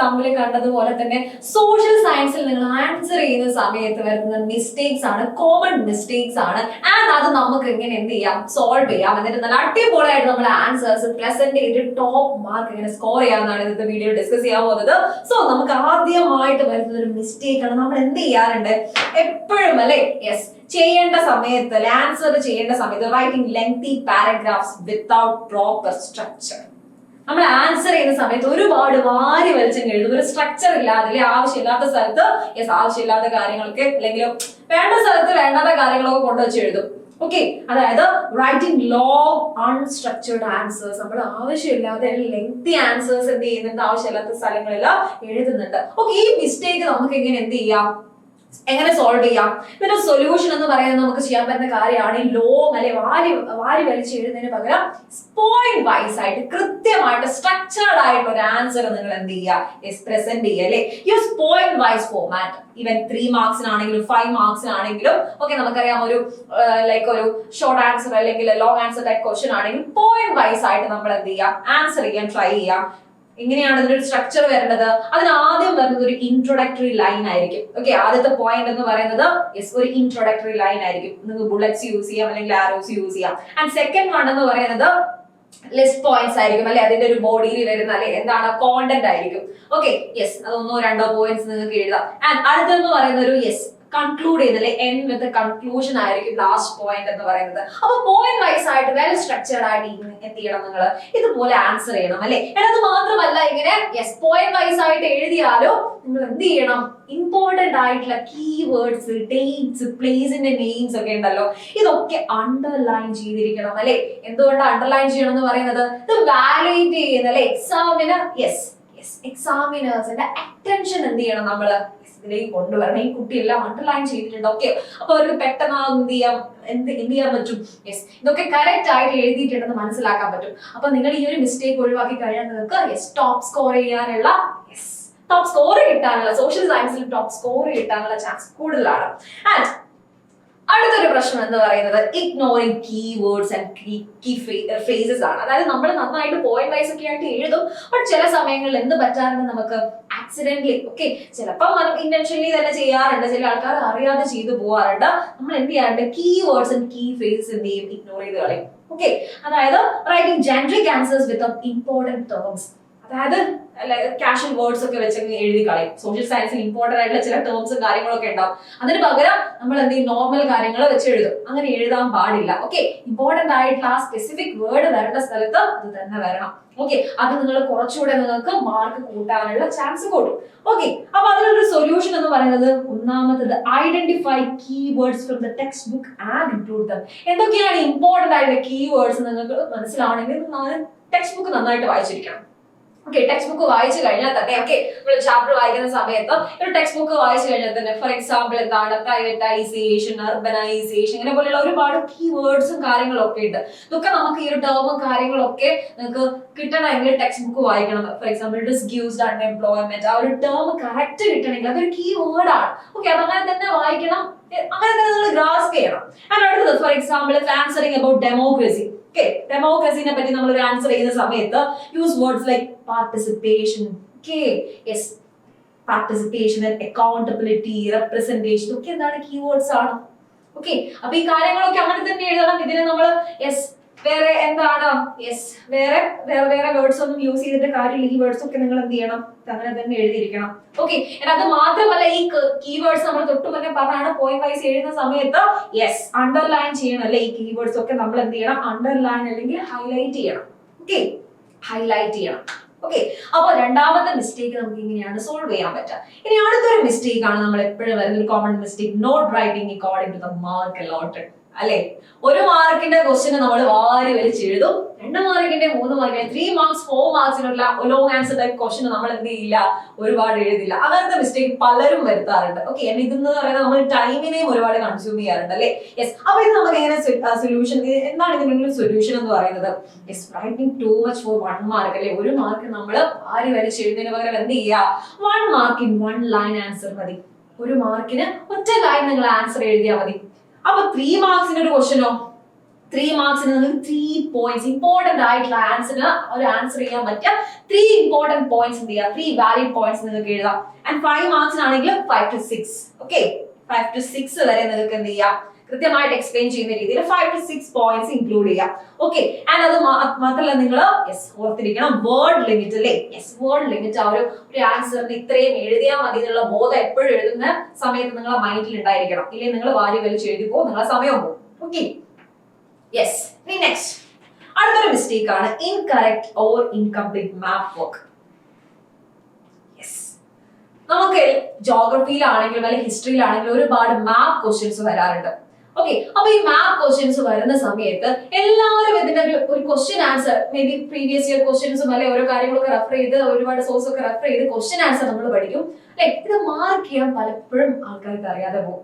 തമ്മിൽ കണ്ടതുപോലെ തന്നെ സോഷ്യൽ സയൻസിൽ നിങ്ങൾ ആൻസർ ചെയ്യുന്ന സമയത്ത് വരുന്ന മിസ്റ്റേക്സ് ആണ്, കോമൺ മിസ്റ്റേക്സ് ആണ്. ആൻഡ് അത് നമുക്ക് എങ്ങനെ എന്ത് ചെയ്യാം, സോൾവ് ചെയ്യാം. എന്നിട്ട് നല്ല അടിപൊളിയായിട്ട് നമ്മൾ ആൻസേഴ്സ് പ്രസന്റ് ചെയ്ത് ടോപ്പ് മാർക്ക് എങ്ങനെ സ്കോർ ചെയ്യാമെന്നാണ് ഇന്നത്തെ വീഡിയോ ഡിസ്കസ് ചെയ്യാൻ പോകുന്നത്. സോ നമുക്ക് ആദ്യമായിട്ട് വരുന്ന ഒരു മിസ്റ്റേക്ക് ആണ്, നമ്മൾ എന്ത് ചെയ്യാറുണ്ട് എപ്പോഴും അല്ലെ, യെസ്, ചെയ്യേണ്ട സമയത്ത് ആൻസർ ചെയ്യേണ്ട സമയത്ത് writing lengthy paragraphs without proper structure. നമ്മൾ ആൻസർ ചെയ്യുന്ന സമയത്ത് ഒരുപാട് വാരി വലിച്ചും എഴുതും, ഒരു സ്ട്രക്ചർ ഇല്ലാതെ അല്ലെ, ആവശ്യമില്ലാത്ത സ്ഥലത്ത് യെസ് ആവശ്യമില്ലാത്ത കാര്യങ്ങളൊക്കെ അല്ലെങ്കിൽ വേണ്ട സ്ഥലത്ത് വേണ്ടാത്ത കാര്യങ്ങളൊക്കെ കൊണ്ടുവച്ച് എഴുതും. ഓക്കെ, അതായത് റൈറ്റിംഗ് ലോങ് അൺസ്ട്രക്ചേർഡ് ആൻസേഴ്സ്, നമ്മൾ ആവശ്യമില്ലാതെ ലെങ്തി ആൻസേഴ്സ് എന്ത് ചെയ്യുന്നുണ്ട്, ആവശ്യമില്ലാത്ത സ്ഥലങ്ങളിൽ എഴുതുന്നുണ്ട്. ഓക്കെ, ഈ മിസ്റ്റേക്ക് നമുക്ക് എങ്ങനെ എന്ത് ചെയ്യാം, എങ്ങനെ സോൾവ് ചെയ്യാം? ഇതിന്റെ സൊല്യൂഷൻ എന്ന് പറയുന്നത് നമുക്ക് ചെയ്യാൻ പറ്റുന്ന കാര്യമാണ് ഈ ലോങ് അല്ലെ വാരി വലിച്ച് എഴുതുന്നതിന് പകരം പോയിന്റ് വൈസ് ആയിട്ട് കൃത്യമായിട്ട് സ്ട്രക്ചേർഡ് ആയിട്ടുള്ള ഒരു ആൻസർ നിങ്ങൾ എന്ത് ചെയ്യുക, പ്രസന്റ് ചെയ്യുക അല്ലെ. Use point wise format. Even 3 മാർക്സിനാണെങ്കിലും 5 മാർക്സിനാണെങ്കിലും ഓക്കെ, നമുക്കറിയാം ഒരു ലൈക്ക് ഒരു ഷോർട്ട് ആൻസർ അല്ലെങ്കിൽ ലോങ് ആൻസർ ടൈപ്പ് ക്വസ്റ്റ്യൻ ആണെങ്കിൽ പോയിന്റ് വൈസ് ആയിട്ട് നമ്മൾ എന്ത് ചെയ്യാം, ആൻസർ ചെയ്യാൻ ട്രൈ ചെയ്യാം. എങ്ങനെയാണ് ഇതിനൊരു സ്ട്രക്ചർ വരേണ്ടത്? അതിന് ആദ്യം വരുന്നത് ഒരു ഇൻട്രൊഡക്ടറി ലൈൻ ആയിരിക്കും. ഓക്കെ, ആദ്യത്തെ പോയിന്റ് എന്ന് പറയുന്നത് ഒരു ഇൻട്രൊഡക്ടറി ലൈൻ ആയിരിക്കും. നിങ്ങൾക്ക് ബുള്ളറ്റ്സ് യൂസ് ചെയ്യാം അല്ലെങ്കിൽ ആരോസ് യൂസ് ചെയ്യാം. ആൻഡ് സെക്കൻഡ് വൺ എന്ന് പറയുന്നത് ലിസ്റ്റ് പോയിന്റ്സ് ആയിരിക്കും അല്ലെ, അതിന്റെ ഒരു ബോഡിയിൽ വരുന്ന അല്ലെ എന്താണ് കോണ്ടന്റ് ആയിരിക്കും. ഓക്കെ, യെസ്, അത് 1-2 പോയിന്റ്സ് നിങ്ങൾക്ക് എഴുതാം. ആൻഡ് അടുത്തെന്ന് പറയുന്ന ഒരു യെസ് കൺക്ലൂഡ് ചെയ്തല്ലേ, എൻഡ് വിത്ത് കൺക്ലൂഷൻ ആയിരിക്കും ലാസ്റ്റ് പോയിന്റ് എന്ന് പറയുന്നത്. അപ്പൊ പോയിന്റ് വൈസ് ആയിട്ട് വെൽ സ്ട്രക്ചേർഡ് ആയിട്ട് എന്ത് ചെയ്യണം, നിങ്ങൾ ഇതുപോലെ ആൻസർ ചെയ്യണം അല്ലെ. അത് മാത്രമല്ല, ഇങ്ങനെ യെസ് പോയിന്റ് വൈസ് ആയിട്ട് എഴുതിയാലോ നിങ്ങൾ എന്ത് ചെയ്യണം, ഇമ്പോർട്ടന്റ് ആയിട്ടുള്ള കീവേഡ്സ്, ഡേറ്റ്സ്, പ്ലേസിന്റെ നെയിംസ് ഒക്കെ ഉണ്ടല്ലോ, ഇതൊക്കെ അണ്ടർലൈൻ ചെയ്തിരിക്കണം അല്ലെ. എന്തുകൊണ്ട് അണ്ടർലൈൻ ചെയ്യണം എന്ന് പറയുന്നത്, ഇത് വാലിഡേറ്റ് ചെയ്യുന്ന അല്ലെ എക്സാമിന് എക്സാമിനേഴ്സിന്റെ അറ്റൻഷൻ എന്ത് ചെയ്യണം, നമ്മള് ഇതിലേക്ക് കൊണ്ടുവരണം. ഈ കുട്ടി എല്ലാം അണ്ടർലൈൻ ചെയ്തിട്ടുണ്ട്. ഓക്കെ, അപ്പൊ അവർക്ക് പെട്ടെന്ന് എന്ത് ചെയ്യാൻ പറ്റും, യെസ് ഇതൊക്കെ കറക്റ്റ് ആയിട്ട് എഴുതിയിട്ടുണ്ടെന്ന് മനസ്സിലാക്കാൻ പറ്റും. അപ്പൊ നിങ്ങൾ ഈ ഒരു മിസ്റ്റേക്ക് ഒഴിവാക്കി കഴിഞ്ഞാൽ നിങ്ങൾക്ക് യെസ് ടോപ്പ് സ്കോർ ചെയ്യാനുള്ള ടോപ്പ് സ്കോർ കിട്ടാനുള്ള സോഷ്യൽ സയൻസിൽ ടോപ്പ് സ്കോർ കിട്ടാനുള്ള ചാൻസ് കൂടുതലാണ്. ആൻഡ് അടുത്തൊരു പ്രശ്നം എന്ന് പറയുന്നത് ignoring keywords and key phrases ആണ്. അതായത് നമ്മൾ നന്നായിട്ട് പോയിന്റ് വൈസ് ഒക്കെ ആയിട്ട് എഴുതും, ബട്ട് ചില സമയങ്ങളിൽ എന്ത് പറ്റാറുണ്ട്, നമുക്ക് ആക്സിഡന്റലി ഓക്കെ, ചിലപ്പോൾ ഇന്റൻഷനലി തന്നെ ചെയ്യാറുണ്ട്, ചില ആൾക്കാർ അറിയാതെ ചെയ്തു പോകാറുണ്ട്. നമ്മൾ എന്ത് ചെയ്യാറുണ്ട്, കീവേഡ്സ് ആൻഡ് കീ ഫ്രേസസ് എന്ത് ചെയ്യും, ഇഗ്നോർ ചെയ്ത് കളയും. ഓക്കെ, അതായത് റൈറ്റിംഗ് ജനറിക് ആൻസേഴ്സ് വിത്ത് ഇമ്പോർട്ടന്റ് ടേംസ്, അതായത് കാഷ്വൽ വേർഡ്സ് ഒക്കെ വെച്ച് എഴുതി കളയും. സോഷ്യൽ സയൻസിൽ ഇമ്പോർട്ടന്റ് ആയിട്ടുള്ള ചില ടേംസും കാര്യങ്ങളൊക്കെ ഉണ്ടാവും, അതിന് പകരം നമ്മൾ എന്ത് ചെയ്യും, നോർമൽ കാര്യങ്ങൾ വെച്ച് എഴുതും. അങ്ങനെ എഴുതാൻ പാടില്ല. ഓക്കെ, ഇമ്പോർട്ടന്റ് ആയിട്ടുള്ള ആ സ്പെസിഫിക് വേർഡ് വരേണ്ട സ്ഥലത്ത് അത് തന്നെ വരണം. ഓക്കെ, അത് നിങ്ങൾ കുറച്ചുകൂടെ നിങ്ങൾക്ക് മാർക്ക് കൂട്ടാനുള്ള ചാൻസ് കൂട്ടും. ഓക്കെ, അപ്പൊ അതിനൊരു സൊല്യൂഷൻ എന്ന് പറയുന്നത് ഒന്നാമത്തത് identify keywords from the text book and include dum. എന്തൊക്കെയാണ് ഇമ്പോർട്ടന്റ് ആയിട്ടുള്ള കീവേഡ്സ് നിങ്ങൾക്ക് മനസ്സിലാവണമെങ്കിൽ ടെക്സ്റ്റ് ബുക്ക് നന്നായിട്ട് വായിച്ചിരിക്കണം. ഓക്കെ, ടെക്സ്റ്റ് ബുക്ക് വായിച്ചു കഴിഞ്ഞാൽ തന്നെ ഓക്കെ, നമ്മൾ ചാപ്റ്റർ വായിക്കുന്ന സമയത്ത് ഒരു ടെക്സ്റ്റ് ബുക്ക് വായിച്ചു കഴിഞ്ഞാൽ തന്നെ ഫോർ എക്സാമ്പിൾ എന്താണ് പ്രൈവറ്റൈസേഷൻ, അർബനൈസേഷൻ, ഇങ്ങനെ പോലെയുള്ള ഒരുപാട് കീവേഡ്സും കാര്യങ്ങളൊക്കെ ഉണ്ട്. ഇതൊക്കെ നമുക്ക് ഈ ഒരു ടേമും കാര്യങ്ങളൊക്കെ നിങ്ങൾക്ക് കിട്ടണമെങ്കിൽ ടെക്സ്റ്റ് ബുക്ക് വായിക്കണം. ഫോർ എക്സാമ്പിൾ ഡിസ്ഗ്യൂസ്ഡ് അൺഎംപ്ലോയ്മെന്റ്, ആ ഒരു ടേം കറക്റ്റ് കിട്ടണമെങ്കിൽ അതൊരു കീവേഡ് ആണ്. ഓക്കെ, അതങ്ങനെ തന്നെ വായിക്കണം, അങ്ങനെ തന്നെ നിങ്ങൾ ഗ്രാസ്പ് ചെയ്യണം. ആൻഡ് അടുത്തത് for example answering about democracy. Okay, ഡെമോക്രസിനെ പറ്റി നമ്മൾ ഒരു ആൻസർ ചെയ്യുന്ന സമയത്ത് use words like participation, okay yes participation, accountability, representation, ഒക്കെ എന്താണ് കീവേഡ്സ് ആണ്. ഓക്കെ, അപ്പൊ ഈ കാര്യങ്ങളൊക്കെ അങ്ങനെ തന്നെ എഴുതണം. ഇതിന് നമ്മൾ യെസ് വേറെ എന്താണ് യെസ് വേറെ വേർഡ്സ് ഒന്നും യൂസ് ചെയ്തിട്ട് കാര്യമില്ല. ഈ വേർഡ്സ് ഒക്കെ നിങ്ങൾ എന്ത് ചെയ്യണം, അങ്ങനെ തന്നെ എഴുതിയിരിക്കണം. ഓക്കെ, അത് മാത്രമല്ല ഈ കീവേഡ്സ് നമ്മൾ തൊട്ട് മുന്നേ പറഞ്ഞാണ് പോയിന്റ് വൈസ് എഴുതുന്ന സമയത്ത് യെസ് അണ്ടർലൈൻ ചെയ്യണം അല്ലെ. ഈ കീവേഡ്സ് ഒക്കെ നമ്മൾ എന്ത് ചെയ്യണം, അണ്ടർലൈൻ അല്ലെങ്കിൽ ഹൈലൈറ്റ് ചെയ്യണം. ഓക്കെ, ഹൈലൈറ്റ് ചെയ്യണം. ഓക്കെ, അപ്പൊ രണ്ടാമത്തെ മിസ്റ്റേക്ക് നമുക്ക് ഇങ്ങനെയാണ് സോൾവ് ചെയ്യാൻ പറ്റുക. ഇനി അടുത്തൊരു മിസ്റ്റേക്ക് ആണ് നമ്മൾ എപ്പോഴും വരുന്ന ഒരു common mistake, not writing according to the mark allotted അല്ലെ. 1 മാർക്കിന്റെ ക്വസ്റ്റ്യൻ നമ്മൾ വാരി വലിച്ചെഴുതും, 2 മാർക്കിന്റെ 3 മാർക്കിന്റെ 3 മാർക്സ് 4 മാർക്സിനുള്ള ലോങ് ആൻസർ ടൈപ്പ് ക്വസ്റ്റ്യൻ നമ്മൾ എന്ത് ചെയ്യില്ല, ഒരുപാട് എഴുതില്ല. അങ്ങനത്തെ മിസ്റ്റേക്ക് പലരും വരുത്താറുണ്ട്. ഓക്കെ, ഇതെന്ന് പറയുന്നത് നമ്മൾ ടൈമിനെയും ഒരുപാട് കൺസ്യൂം ചെയ്യാറുണ്ട് അല്ലെ. യെസ്, അപ്പൊ ഇത് നമുക്ക് എങ്ങനെ സൊല്യൂഷൻ, എന്താണ് ഇതിനുള്ള സൊല്യൂഷൻ എന്ന് പറയുന്നത്, yes writing too much for 1 mark അല്ലെ. 1 മാർക്ക് നമ്മൾ വാരി വലിച്ചെഴുതുന്നതിന് പകരം എന്ത് ചെയ്യുക, 1 മാർക്ക് ഇൻ 1 ലൈൻ ആൻസർ മതി. 1 മാർക്കിന് ഒറ്റ ലൈൻ നിങ്ങൾ ആൻസർ എഴുതിയാൽ മതി. അപ്പൊ 3 മാർക്സിന്റെ ഒരു ക്വസ്റ്റ്യനോ, 3 മാർക്സിന് നിങ്ങൾക്ക് 3 പോയിന്റ്സ് ഇമ്പോർട്ടന്റ് ആയിട്ടുള്ള ആൻസറിന് ഒരു ആൻസർ ചെയ്യാൻ പറ്റിയ 3 ഇമ്പോർട്ടന്റ് പോയിന്റ്സ് എന്ത് ചെയ്യുക, 3 വാലിഡ് പോയിന്റ്സ് നിങ്ങൾക്ക് എഴുതാം. And 5 മാർക്സിനാണെങ്കിൽ 5 to 6. ഓക്കെ, 5 to 6 വരെ നിങ്ങൾക്ക് എന്ത് ചെയ്യാം, കൃത്യമായിട്ട് എക്സ്പ്ലെയിൻ ചെയ്യുന്ന രീതിയിൽ 5 to 6 പോയിന്റ്സ് ഇൻക്ലൂഡ് ചെയ്യാം. ഓക്കെ, ആൻഡ് അത് മാത്രമല്ല നിങ്ങൾ ഓർത്തിരിക്കണം വേർഡ് ലിമിറ്റ് അല്ലേ. വേർഡ് ലിമിറ്റ് ആ ഒരു ആൻസറിന് ഇത്രയും എഴുതിയാൽ മതി എന്നുള്ള ബോധം എപ്പോഴും എഴുതുന്ന സമയത്ത് നിങ്ങളുടെ മൈൻഡിൽ ഉണ്ടായിരിക്കണം. ഇല്ലേ നിങ്ങൾ വാരി വലിച്ച് എഴുതിപ്പോ നിങ്ങളുടെ സമയം പോകും. Okay, yes. ഇനി നെക്സ്റ്റ് അടുത്തൊരു മിസ്റ്റേക്ക് ആണ് incorrect or incomplete map work. നമുക്ക് ജോഗ്രഫിയിലാണെങ്കിലും അല്ലെങ്കിൽ ഹിസ്റ്ററിയിലാണെങ്കിലും ഒരുപാട് മാപ്പ് ക്വസ്റ്റ്യൻസ് വരാറുണ്ട്. ഓക്കെ, അപ്പൊ ഈ മാപ്പ് ക്വസ്റ്റ്യൻസ് വരുന്ന സമയത്ത് എല്ലാവരും ഇതിന്റെ ഒരു question answer may be previous year ക്വസ്റ്റ്യൻസും അല്ലെ ഓരോ കാര്യങ്ങളൊക്കെ റെഫർ ചെയ്ത് ഒരുപാട് സോഴ്സ് ഒക്കെ റെഫർ ചെയ്ത് ക്വസ്റ്റ്യൻ ആൻസർ നമ്മൾ പഠിക്കും അല്ലെ. ഇത് മാർക്ക് ചെയ്യാൻ പലപ്പോഴും ആൾക്കാർക്ക് അറിയാതെ പോകും.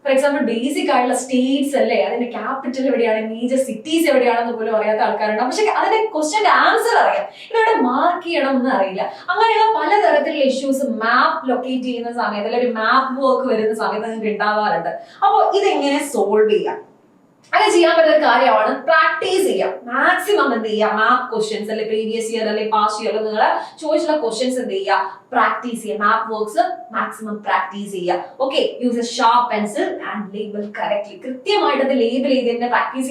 ഫോർ എക്സാമ്പിൾ ബേസിക് ആയിട്ടുള്ള സ്റ്റേറ്റ്സ് അല്ലേ, അതിന്റെ ക്യാപിറ്റൽ എവിടെയാണ്, മേജർ സിറ്റീസ് എവിടെയാണെന്ന് പോലും അറിയാത്ത ആൾക്കാരുണ്ട്. പക്ഷെ അതിന്റെ ക്വസ്റ്റ്യന്റെ ആൻസർ അറിയാം, ഇതെവിടെ മാർക്ക് ചെയ്യണം എന്ന് അറിയില്ല. അങ്ങനെയുള്ള പലതരത്തിലുള്ള ഇഷ്യൂസ് മാപ്പ് ലൊക്കേറ്റ് ചെയ്യുന്ന സമയത്ത് അല്ലെങ്കിൽ ഒരു മാപ്പ് വർക്ക് വരുന്ന സമയത്ത് നിങ്ങൾക്ക് ഉണ്ടാവാറുണ്ട്. അപ്പോൾ ഇതെങ്ങനെ സോൾവ് ചെയ്യാം? അങ്ങനെ ചെയ്യാൻ പറ്റുന്ന ഒരു കാര്യമാണ് പ്രാക്ടീസ് ചെയ്യാം. മാക്സിമം എന്ത് ചെയ്യുക, മാപ്പ് ക്വസ്റ്റ്യൻസ് അല്ലെ പ്രീവിയസ് ഇയർ അല്ലെ പാസ്റ്റ് ഇയർ നിങ്ങൾ ചോദിച്ചുള്ള ക്വസ്റ്റ്യൻസ് എന്ത് ചെയ്യുക, പ്രാക്ടീസ് ചെയ്യുക. മാപ്പ് വർക്ക്സ് മാക്സിമം പ്രാക്ടീസ് ചെയ്യുക. Okay, use A sharp pencil and label correctly. കൃത്യമായിട്ട് അത് ലേബിൾ ചെയ്ത് തന്നെ പ്രാക്ടീസ്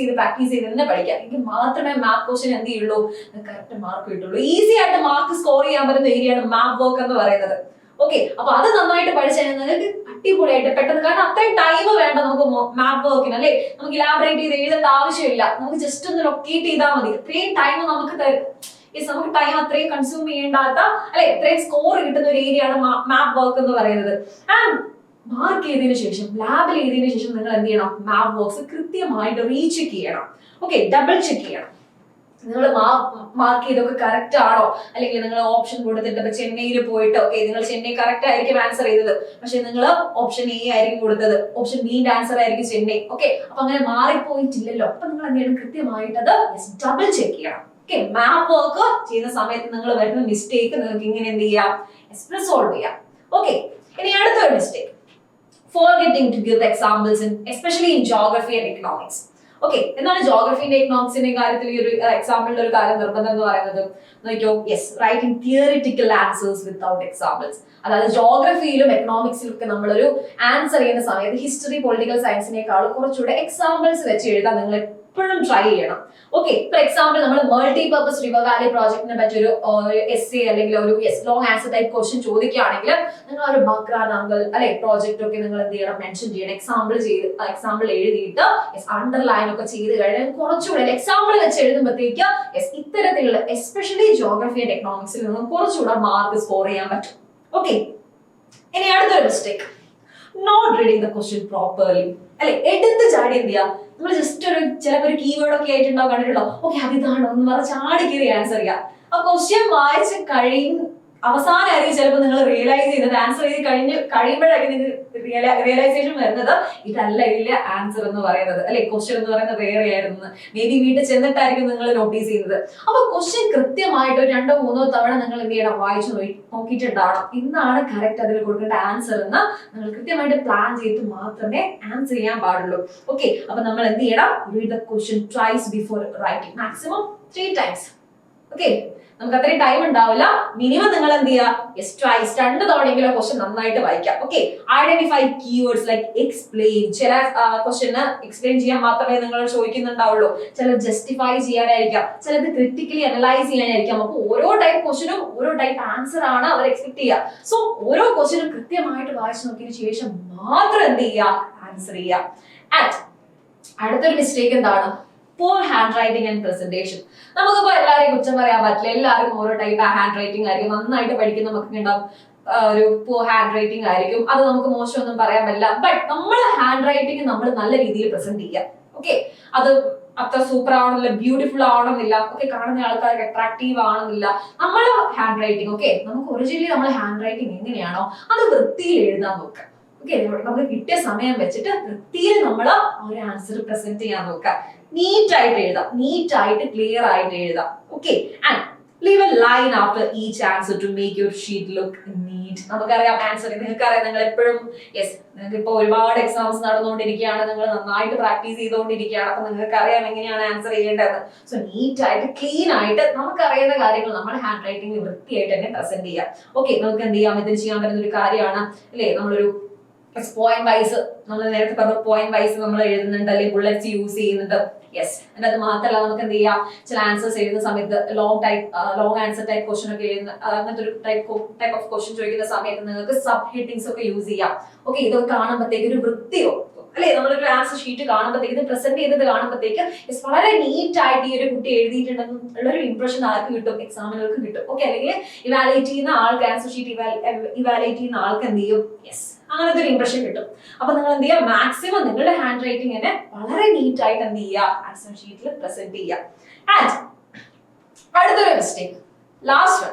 ചെയ്ത് തന്നെ പഠിക്കുക. എങ്കിൽ മാത്രമേ മാപ്പ് ക്വസ്റ്റ്യൻ എന്ത് ചെയ്യുള്ളൂ, കറക്റ്റ് മാർക്ക് കിട്ടുള്ളൂ. ഈസി ആയിട്ട് മാർക്ക് സ്കോർ ചെയ്യാൻ പറ്റുന്ന ഏരിയയാണ് മാപ്പ് വർക്ക് എന്ന് പറയുന്നത്. ഓക്കെ, അപ്പൊ അത് നന്നായിട്ട് പഠിച്ചു കഴിഞ്ഞാൽ നിങ്ങൾക്ക് അടിപൊളിയായിട്ട് പെട്ടെന്ന്, കാരണം അത്രയും ടൈം വേണ്ട നമുക്ക് മാപ്പ് വർക്കിന് അല്ലെ. നമുക്ക് ഇലാബറേറ്റ് ചെയ്ത് എഴുതേണ്ട ആവശ്യമില്ല, നമുക്ക് ജസ്റ്റ് ഒന്ന് ലൊക്കേറ്റ് ചെയ്താൽ മതി. അത്രയും ടൈം നമുക്ക് തരും. നമുക്ക് ടൈം അത്രയും കൺസ്യൂം ചെയ്യേണ്ടാത്ത അല്ലെ, ഇത്രയും സ്കോർ കിട്ടുന്ന ഒരു ഏരിയയാണ് മാപ്പ് വർക്ക് എന്ന് പറയുന്നത്. ആൻഡ് മാർക്ക് ചെയ്തതിനു ശേഷം ലാബിൽ ചെയ്തതിനു ശേഷം നിങ്ങൾ എന്ത് ചെയ്യണം, മാപ്പ് വർക്ക്സ് കൃത്യമായിട്ട് റീചെക്ക് ചെയ്യണം. ഓക്കെ, ഡബിൾ ചെക്ക് ചെയ്യണം. നിങ്ങൾ മാർക്ക് ചെയ്തൊക്കെ കറക്റ്റ് ആണോ, അല്ലെങ്കിൽ നിങ്ങൾ ഓപ്ഷൻ കൊടുത്തിട്ട് ഇപ്പൊ ചെന്നൈയിൽ പോയിട്ട് ഓക്കെ നിങ്ങൾ ചെന്നൈ കറക്റ്റ് ആയിരിക്കും ആൻസർ ചെയ്തത്, പക്ഷെ നിങ്ങൾ ഓപ്ഷൻ എ ആയിരിക്കും കൊടുത്തത്, ഓപ്ഷൻ ബിന്റെ ആൻസർ ആയിരിക്കും ചെന്നൈ. ഓക്കെ, അപ്പൊ അങ്ങനെ മാറിപ്പോയിട്ടില്ലല്ലോ. അപ്പൊ നിങ്ങൾ എന്ത് ചെയ്യണം, കൃത്യമായിട്ട് അത് ഡബിൾ ചെക്ക് ചെയ്യണം. ഓക്കെ, മാപ്പ് വർക്ക് ചെയ്യുന്ന സമയത്ത് നിങ്ങൾ വരുന്ന മിസ്റ്റേക്ക് നിങ്ങൾക്ക് ഇങ്ങനെ എന്ത് ചെയ്യാം, റിസോൾവ് ചെയ്യാം. ഓക്കെ, ഇനി അടുത്തൊരു mistake, forgetting to give examples in especially in geography and economics. Okay, എന്താണ് ജോഗ്രഫിന്റെ എക്കണോമിക്സിന്റെ കാര്യത്തിൽ ഈ ഒരു എക്സാമ്പിളിന്റെ ഒരു കാര്യം നിർബന്ധം എന്ന് പറയുന്നത്? നോക്കിയോ, writing theoretical answers without examples. അതായത് ജോഗ്രഫിയിലും എക്കണോമിക്സിലും ഒക്കെ നമ്മളൊരു ആൻസർ ചെയ്യുന്ന സമയത്ത് ഹിസ്റ്ററി പൊളിറ്റിക്കൽ സയൻസിനേക്കാൾ കുറച്ചുകൂടെ എക്സാമ്പിൾസ് വെച്ച് എഴുതാൻ നിങ്ങൾ എപ്പോഴും ട്രൈ ചെയ്യണം. ഓക്കെ, ഫോർ എക്സാമ്പിൾ നമ്മൾ മൾട്ടി പർപ്പസ് റിവർ വാലി പ്രോജക്റ്റിനെ പറ്റി ഒരു എസ്സേ അല്ലെങ്കിൽ ഒരു ലോങ് ആൻസർ ടൈപ്പ് ക്വസ്റ്റ്യൻ ചോദിക്കുകയാണെങ്കിൽ നിങ്ങൾ ഒരു ബക്രാൻ അങ്കിൾ അല്ലെ പ്രോജക്റ്റ് ഒക്കെ നിങ്ങൾ എന്ത് ചെയ്യണം, മെൻഷൻ ചെയ്യണം. എക്സാമ്പിൾ എഴുതിയിട്ട് അണ്ടർലൈൻ ഒക്കെ ചെയ്ത് കഴിഞ്ഞാൽ കുറച്ചുകൂടെ എക്സാമ്പിൾ വെച്ച് എഴുതുമ്പോഴത്തേക്ക് ഇത്തരത്തിലുള്ള എസ്പെഷ്യലി ജോഗ്രഫി ആൻഡ് എക്കണോമിക്സിൽ നിന്നും കുറച്ചുകൂടെ മാർക്ക് സ്കോർ ചെയ്യാൻ പറ്റും. ഓക്കെ, ഇനി അടുത്തൊരു mistake, not reading the question properly അല്ലെ. എടുത്ത് ചാടി എന്ത് ചെയ്യാം, നമ്മൾ ജസ്റ്റ് ഒരു ചിലപ്പോൾ ഒരു കീവേഡ് ഒക്കെ ആയിട്ടുണ്ടാവും, കണ്ടിട്ടുണ്ടോ, ഓക്കെ അതിതാണോ എന്ന് പറഞ്ഞ ചാടി കയറി ആൻസർ ചെയ്യുക. ആ ക്വസ്റ്റ്യൻ വായിച്ച് അവസാനമായിരിക്കും ചിലപ്പോൾ നിങ്ങൾ റിയലൈസ് ചെയ്യുന്നത്, ആൻസർ ചെയ്ത് കഴിയുമ്പോഴായിരിക്കും നിങ്ങൾക്ക് റിയലൈസേഷൻ വരുന്നത് ഇതല്ല ഇതിലെ ആൻസർ എന്ന് പറയുന്നത് അല്ലെ, ക്വസ്റ്റ്യൻ എന്ന് പറയുന്നത് വേറെ ആയിരുന്നു. മേ ബി വീട്ടിൽ ചെന്നിട്ടായിരിക്കും നിങ്ങൾ നോട്ടീസ് ചെയ്യുന്നത്. അപ്പൊ ക്വസ്റ്റ്യൻ കൃത്യമായിട്ട് ഒരു 2-3 തവണ നിങ്ങൾ എന്ത് ചെയ്യണം, വായിച്ചു നോക്കിയിട്ടുണ്ടാവണം. ഇന്നാണ് കറക്റ്റ് അതിൽ കൊടുക്കേണ്ട ആൻസർ എന്ന് നിങ്ങൾ കൃത്യമായിട്ട് പ്ലാൻ ചെയ്തിട്ട് മാത്രമേ ആൻസർ ചെയ്യാൻ പാടുള്ളൂ. ഓക്കെ, അപ്പൊ നമ്മൾ എന്ത് ചെയ്യണം, read the question twice before writing, maximum 3 times. Okay, നമുക്ക് അത്രയും ടൈം ഉണ്ടാവില്ല. മിനിമം നിങ്ങൾ എന്ത് ചെയ്യുക, ട്വൈസ് 2 തവണയെങ്കിലും ക്വസ്റ്റ്യൻ നന്നായിട്ട് വായിക്കാം. Okay, identify keywords like explain. ചില ക്വസ്റ്റ്യന് എക്സ്പ്ലെയിൻ ചെയ്യാൻ മാത്രമേ നിങ്ങൾ ചോദിക്കുന്നുണ്ടാവുള്ളൂ, ചിലത് ജസ്റ്റിഫൈ ചെയ്യാനായിരിക്കാം, ചിലത് ക്രിട്ടിക്കലി അനലൈസ് ചെയ്യാനായിരിക്കാം. അപ്പൊ ഓരോ ടൈപ്പ് ക്വസ്റ്റ്യനും ഓരോ ടൈപ്പ് ആൻസർ ആണ് അവർ എക്സ്പെക്ട് ചെയ്യുക. സോ ഓരോ ക്വസ്റ്റ്യനും കൃത്യമായിട്ട് വായിച്ചു നോക്കിയതിനു ശേഷം മാത്രം എന്ത് ചെയ്യുക, ആൻസർ ചെയ്യുക. ആൻഡ് അടുത്തൊരു മിസ്റ്റേക്ക് എന്താണ്, poor handwriting and presentation. നമുക്കിപ്പോ എല്ലാവരെയും കുറ്റം പറയാൻ പറ്റില്ല, എല്ലാവർക്കും ഓരോ ടൈപ്പ് ഹാൻഡ് റൈറ്റിംഗ് ആയിരിക്കും. നന്നായിട്ട് പഠിക്കുന്ന നമുക്ക് ഉണ്ടാവും ഒരു poor ഹാൻഡ് റൈറ്റിംഗ് ആയിരിക്കും, അത് നമുക്ക് മോശമൊന്നും പറയാൻ പറ്റില്ല. ബട്ട് നമ്മളെ ഹാൻഡ് റൈറ്റിംഗ് നമ്മൾ നല്ല രീതിയിൽ പ്രസന്റ് ചെയ്യുക. ഓക്കെ, അത് അത്ര സൂപ്പർ ആവണമെന്നില്ല, ബ്യൂട്ടിഫുൾ ആവണമെന്നില്ല, ഓക്കെ കാണുന്ന ആൾക്കാർക്ക് അട്രാക്റ്റീവ് ആവണമെന്നില്ല. നമ്മളെ ഹാൻഡ് റൈറ്റിംഗ് ഓക്കെ, നമുക്ക് ഒറിജിനലി നമ്മളെ ഹാൻഡ് റൈറ്റിംഗ് എങ്ങനെയാണോ അത് വൃത്തിയിൽ എഴുതാൻ നോക്കാം. ഓക്കെ, നമുക്ക് കിട്ടിയ സമയം വെച്ചിട്ട് വൃത്തിയിൽ നമ്മൾ ഒരു ആൻസർ പ്രസന്റ് ചെയ്യാൻ നോക്കാം. നീറ്റ് ആയിട്ട് എഴുതാം, നീറ്റ് ആയിട്ട് ക്ലിയർ ആയിട്ട് എഴുതാം. Okay, and Leave a line after each answer to make your sheet look neat. നമുക്കറിയാം ആൻസർ, നിങ്ങൾക്കറിയാം നിങ്ങൾ എപ്പോഴും യെസ്, നിങ്ങൾക്ക് ഇപ്പോൾ ഒരുപാട് എക്സാംസ് നടന്നുകൊണ്ടിരിക്കുകയാണ്, നിങ്ങൾ നന്നായിട്ട് പ്രാക്ടീസ് ചെയ്തുകൊണ്ടിരിക്കുകയാണ്. അപ്പൊ നിങ്ങൾക്ക് അറിയാം എങ്ങനെയാണ് ആൻസർ ചെയ്യേണ്ടത്. സോ നീറ്റ് ആയിട്ട് ക്ലീൻ ആയിട്ട് നമുക്കറിയുന്ന കാര്യങ്ങൾ നമ്മുടെ ഹാൻഡ് റൈറ്റിംഗ് വൃത്തിയായിട്ട് തന്നെ പ്രസന്റ് ചെയ്യാം. ഓക്കെ, നമുക്ക് എന്ത് ചെയ്യാം, ഇതിന് ചെയ്യാൻ പറ്റുന്ന ഒരു കാര്യമാണ് അല്ലേ, നമ്മളൊരു പോയിന്റ് വൈസ്, നമ്മൾ നേരത്തെ പറഞ്ഞ പോയിന്റ് വൈസ് നമ്മൾ എഴുതുന്നുണ്ട്, അല്ലെങ്കിൽ ബുള്ളറ്റ്സ് യൂസ് ചെയ്യുന്നുണ്ട്. യെസ്, and അത് മാത്രമല്ല നമുക്ക് എന്ത് ചെയ്യാം, ചില ആൻസേഴ്സ് എഴുതുന്ന സമയത്ത് ലോങ് ആൻസർ ടൈപ്പ് ക്വസ്റ്റൻ ഒക്കെ എഴുതുന്ന അങ്ങനത്തെ ഒരു ടൈപ്പ് ഓഫ് ക്വസ്റ്റൻ ചോദിക്കുന്ന സമയത്ത് നിങ്ങൾക്ക് സബ് ഹെഡിങ്സ് ഒക്കെ യൂസ് ചെയ്യാം. ഓക്കെ, ഇതൊക്കെ കാണുമ്പോഴത്തേക്ക് ഒരു വൃത്തിയോ അല്ലെ, നമ്മളൊരു ആൻസർ ഷീറ്റ് കാണുമ്പോഴത്തേക്ക്, ഇത് പ്രസന്റ് ചെയ്തത് കാണുമ്പോഴത്തേക്ക് വളരെ നീറ്റ് ആയിട്ട് ഈ ഒരു കുട്ടി എഴുതിയിട്ടുണ്ടെന്നുള്ള ഒരു ഇംപ്രഷൻ ആർക്ക് കിട്ടും, എക്സാമിനർക്ക് കിട്ടും. ഓക്കെ, അല്ലെങ്കിൽ ഇവാലുവേറ്റ് ചെയ്യുന്ന ആൾക്ക്, ആൻസർ ഷീറ്റ് ഇവാലുവേറ്റ് ചെയ്യുന്ന ആൾക്ക് എന്ത് ചെയ്യും, യെസ്, അങ്ങനത്തെ ഒരു ഇംപ്രഷൻ കിട്ടും. അപ്പൊ നിങ്ങൾ എന്ത് ചെയ്യുക, മാക്സിമം നിങ്ങളുടെ ഹാൻഡ് റൈറ്റിംഗിനെ വളരെ നീറ്റ് ആയിട്ട് എന്ത് ചെയ്യുക, ആൻസർ ഷീറ്റിൽ പ്രസന്റ് ചെയ്യുക. ആൻഡ് അടുത്തൊരു മിസ്റ്റേക്ക്, ലാസ്റ്റ്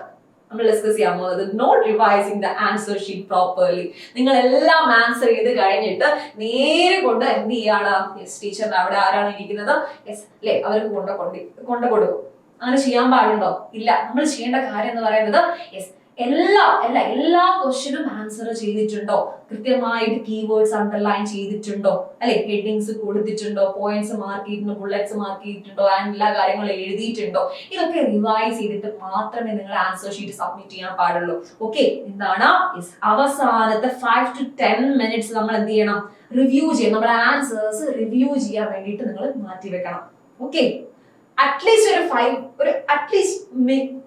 നമ്മൾ ഡിസ്കസ് ചെയ്യാൻ പോകുന്നത്, not revising the answer sheet properly. നിങ്ങൾ എല്ലാം ആൻസർ ചെയ്ത് കഴിഞ്ഞിട്ട് നേരെ കൊണ്ട് എന്ത് ചെയ്യാണ്, യെസ്, ടീച്ചറിന്റെ അവിടെ ആരാണ് ഇരിക്കുന്നത്, യെസ് അല്ലെ, അവർക്ക് കൊണ്ട് കൊടുക്കും. അങ്ങനെ ചെയ്യാൻ പാടുണ്ടോ? ഇല്ല. നമ്മൾ ചെയ്യേണ്ട കാര്യം എന്ന് പറയുന്നത്, യെസ്, എല്ലാ ക്വസ്റ്റ്യനും ആൻസർ ചെയ്തിട്ടുണ്ടോ, കൃത്യമായിട്ട് കീവേഡ്സ് അണ്ടർലൈൻ ചെയ്തിട്ടുണ്ടോ, അല്ലെ, ഹെഡിങ്സ് കൊടുത്തിട്ടുണ്ടോ, പോയിന്റ്സ് മാർക്ക് ചെയ്തിട്ടുണ്ടോ, ബുള്ളറ്റ്സ് മാർക്ക് ചെയ്തിട്ടുണ്ടോ, ആൻഡ് എല്ലാ കാര്യങ്ങളും എഴുതിയിട്ടുണ്ടോ, ഇതൊക്കെ റിവൈസ് ചെയ്തിട്ട് മാത്രമേ നിങ്ങൾ ആൻസർ ഷീറ്റ് സബ്മിറ്റ് ചെയ്യാൻ പാടുള്ളൂ. ഓക്കെ, എന്താണ്, അവസാനത്തെ 5 to 10 minutes നമ്മൾ എന്ത് ചെയ്യണം, റിവ്യൂ ചെയ്യണം. നമ്മുടെ ആൻസേഴ്സ് റിവ്യൂ ചെയ്യാൻ വേണ്ടിയിട്ട് നിങ്ങൾ മാറ്റി വെക്കണം. ഓക്കെ, അറ്റ്ലീസ്റ്റ്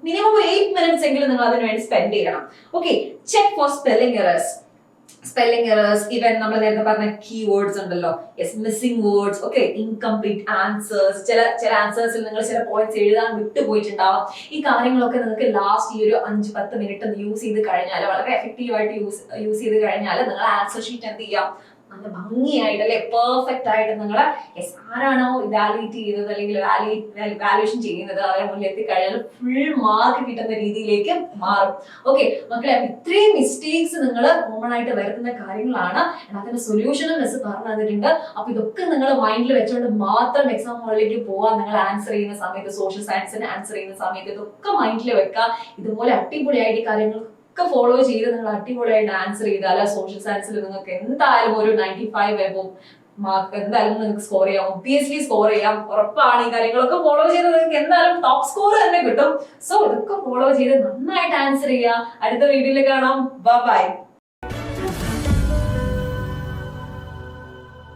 മിനിമം 8 minutes എങ്കിലും നിങ്ങൾ അതിന് വേണ്ടി സ്പെൻഡ് ചെയ്യണം. Okay, check for spelling errors, even നമ്മൾ നേരത്തെ പറഞ്ഞ കീവേഡ്സ് ഉണ്ടല്ലോ, yes, missing words, okay, incomplete answers, ചില ആൻസേഴ്സിൽ നിങ്ങൾ ചില പോയിന്റ്സ് എഴുതാൻ വിട്ടുപോയിട്ടുണ്ടാവാം. ഈ കാര്യങ്ങളൊക്കെ നിങ്ങൾക്ക് ലാസ്റ്റ് ഈ ഒരു 5-10 മിനിറ്റ് യൂസ് ചെയ്ത് കഴിഞ്ഞാൽ, വളരെ എഫക്റ്റീവ് ആയിട്ട് യൂസ് ചെയ്ത് കഴിഞ്ഞാൽ നിങ്ങൾ ആൻസർ ഷീറ്റ് എന്ത് ചെയ്യാം, നല്ല ഭംഗിയായിട്ട് അല്ലെ, പെർഫെക്റ്റ് ആയിട്ട് നിങ്ങൾ യെസ്, ആരാണോ ഇവാലുവേറ്റ് ചെയ്യുന്നത് അല്ലെങ്കിൽ വാല്യുവേഷൻ ചെയ്യുന്നത് അവരെ മുന്നിൽ എത്തിക്കഴിഞ്ഞാൽ ഫുൾ മാർക്ക് കിട്ടുന്ന രീതിയിലേക്ക് മാറും. ഓക്കെ മക്കളെ, ഇത്രയും മിസ്റ്റേക്സ് നിങ്ങൾ കോമൺ ആയിട്ട് വരുത്തുന്ന കാര്യങ്ങളാണ്. അതിന്റെ സൊല്യൂഷനും മിസ് പറഞ്ഞു തന്നിട്ടുണ്ട്. അപ്പൊ ഇതൊക്കെ നിങ്ങൾ മൈൻഡിൽ വെച്ചുകൊണ്ട് മാത്രം എക്സാം ഹാളിലേക്ക് പോവാൻ, നിങ്ങൾ ആൻസർ ചെയ്യുന്ന സമയത്ത്, സോഷ്യൽ സയൻസിന് ആൻസർ ചെയ്യുന്ന സമയത്ത് ഇതൊക്കെ മൈൻഡിൽ വെക്കുക. ഇതുപോലെ അടിപൊളിയായിട്ട് കാര്യങ്ങൾ ഒക്കെ ഫോളോ ചെയ്ത് നിങ്ങൾ അടിപൊളിയായിട്ട് ആൻസർ ചെയ്താൽ സോഷ്യൽ സയൻസിൽ നിങ്ങൾക്ക് എന്തായാലും ഒരു 95 എബോവ് മാർക്ക് എന്തായാലും നിങ്ങൾക്ക് സ്കോർ ചെയ്യാം. ഒബ്വിയസ്ലി സ്കോർ ചെയ്യാം, ഉറപ്പാണ്. ഈ കാര്യങ്ങളൊക്കെ ഫോളോ ചെയ്ത് നിങ്ങൾക്ക് എന്തായാലും ടോപ്പ് സ്കോർ തന്നെ കിട്ടും. സോ ഇതൊക്കെ ഫോളോ ചെയ്ത് നന്നായിട്ട് ആൻസർ ചെയ്യുക. അടുത്ത വീഡിയോയിൽ കാണാം. ബൈ.